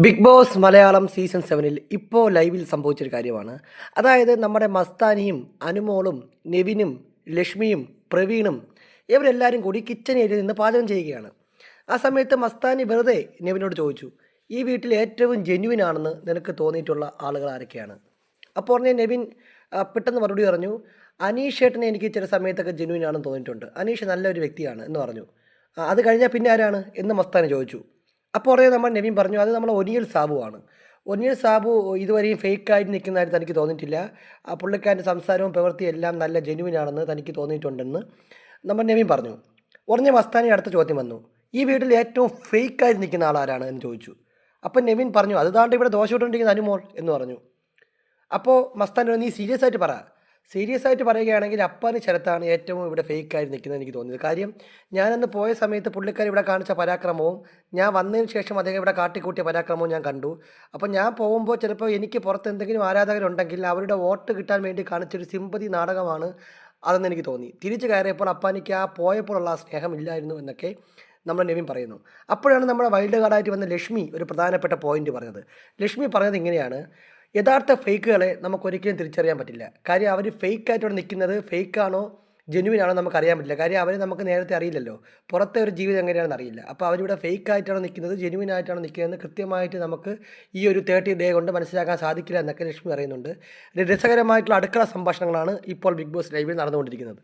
Big boss Malayalam season 7 ഇപ്പോൾ ലൈവിൽ സംഭവിച്ചൊരു കാര്യമാണ്. അതായത് നമ്മുടെ മസ്താനിയും അനുമോളും നെവിനും ലക്ഷ്മിയും പ്രവീണും ഇവരെല്ലാവരും കൂടി കിച്ചൺ ഏരിയയിൽ നിന്ന് പാചകം ചെയ്യുകയാണ്. ആ സമയത്ത് മസ്താനി വെറുതെ നെവിനോട് ചോദിച്ചു, ഈ വീട്ടിൽ ഏറ്റവും ജെന്യുവിൻ ആണെന്ന് നിനക്ക് തോന്നിയിട്ടുള്ള ആളുകൾ ആരൊക്കെയാണ്? അപ്പോൾ പറഞ്ഞ നെവിൻ പെട്ടെന്ന് മറുപടി പറഞ്ഞു, അനീഷ് ഏട്ടനെ എനിക്ക് ചില സമയത്തൊക്കെ ജെന്യുവിൻ ആണെന്ന് തോന്നിയിട്ടുണ്ട്, അനീഷ് നല്ലൊരു വ്യക്തിയാണ് എന്ന് പറഞ്ഞു. അത് കഴിഞ്ഞാൽ പിന്നെ ആരാണ് എന്ന് മസ്താനി ചോദിച്ചു. അപ്പോൾ ഉടനെ നമ്മൾ നെവിൻ പറഞ്ഞു, അത് നമ്മൾ ഒനിയൽ സാബുവാണ്. ഒനിയൽ സാബു ഇതുവരെയും ഫേക്കായിട്ട് നിൽക്കുന്നതായിട്ട് തനിക്ക് തോന്നിയിട്ടില്ല. ആ പുള്ളിക്കാരൻ്റെ സംസാരവും പ്രവൃത്തിയും എല്ലാം നല്ല ജെന്യുവിൻ ആണെന്ന് തനിക്ക് തോന്നിയിട്ടുണ്ടെന്ന് നമ്മൾ നെവിൻ പറഞ്ഞു. ഉടനെ മസ്താനി അടുത്ത ചോദ്യം വന്നു, ഈ വീട്ടിൽ ഏറ്റവും ഫേക്കായി നിൽക്കുന്ന ആളാരാണ് എന്ന് ചോദിച്ചു. അപ്പം നെവിൻ പറഞ്ഞു, അത് താണ്ട് ഇവിടെ ദോശ ഇട്ടുകൊണ്ടിരിക്കുന്ന അനുമോൾ എന്ന് പറഞ്ഞു. അപ്പോൾ മസ്താനി പറഞ്ഞു, നീ സീരിയസ് ആയിട്ട് പറ. സീരിയസ് ആയിട്ട് പറയുകയാണെങ്കിൽ അപ്പാനി ശരത്താണ് ഏറ്റവും ഇവിടെ ഫേക്കായി നിൽക്കുന്നത് എനിക്ക് തോന്നിയത്. കാര്യം ഞാനന്ന് പോയ സമയത്ത് പുള്ളിക്കാർ ഇവിടെ കാണിച്ച പരാക്രമവും ഞാൻ വന്നതിന് ശേഷം അദ്ദേഹം ഇവിടെ കാട്ടിക്കൂട്ടിയ പരാക്രമവും ഞാൻ കണ്ടു. അപ്പോൾ ഞാൻ പോകുമ്പോൾ ചിലപ്പോൾ എനിക്ക് പുറത്ത് എന്തെങ്കിലും ആരാധകരുണ്ടെങ്കിൽ അവരുടെ വോട്ട് കിട്ടാൻ വേണ്ടി കാണിച്ചൊരു സിമ്പതി നാടകമാണ് അതെന്ന് എനിക്ക് തോന്നി. തിരിച്ചു കയറിയപ്പോൾ അപ്പാനിക്ക് ആ പോയപ്പോഴുള്ള ആ സ്നേഹമില്ലായിരുന്നു എന്നൊക്കെ നമ്മൾ നെവിൻ പറയുന്നു. അപ്പോഴാണ് നമ്മുടെ വൈൽഡ് കാർഡായിട്ട് വന്ന ലക്ഷ്മി ഒരു പ്രധാനപ്പെട്ട പോയിന്റ് പറഞ്ഞത്. ലക്ഷ്മി പറഞ്ഞത് ഇങ്ങനെയാണ്, യഥാർത്ഥ ഫേക്കുകളെ നമുക്കൊരിക്കലും തിരിച്ചറിയാൻ പറ്റില്ല. കാര്യം അവർ ഫേക്കായിട്ടവിടെ നിൽക്കുന്നത് ഫേക്കാണോ ജെന്യുവിൻ ആണോ നമുക്കറിയാൻ പറ്റില്ല. കാര്യം അവരെ നമുക്ക് നേരത്തെ അറിയില്ലല്ലോ, പുറത്തെ ഒരു ജീവിതം എങ്ങനെയാണെന്ന് അറിയില്ല. അപ്പോൾ അവരിവിടെ ഫേക്കായിട്ടാണോ നിൽക്കുന്നത് ജെന്യുവിൻ ആയിട്ടാണോ നിൽക്കുന്നതെന്ന് കൃത്യമായിട്ട് നമുക്ക് ഈ ഒരു 30 ഡേ കൊണ്ട് മനസ്സിലാക്കാൻ സാധിക്കില്ല എന്നൊക്കെ ലക്ഷ്മി പറയുന്നുണ്ട്. രസകരമായിട്ടുള്ള അടുക്കള സംഭാഷണങ്ങളാണ് ഇപ്പോൾ ബിഗ് ബോസ് ലൈവിൽ നടന്നുകൊണ്ടിരിക്കുന്നത്.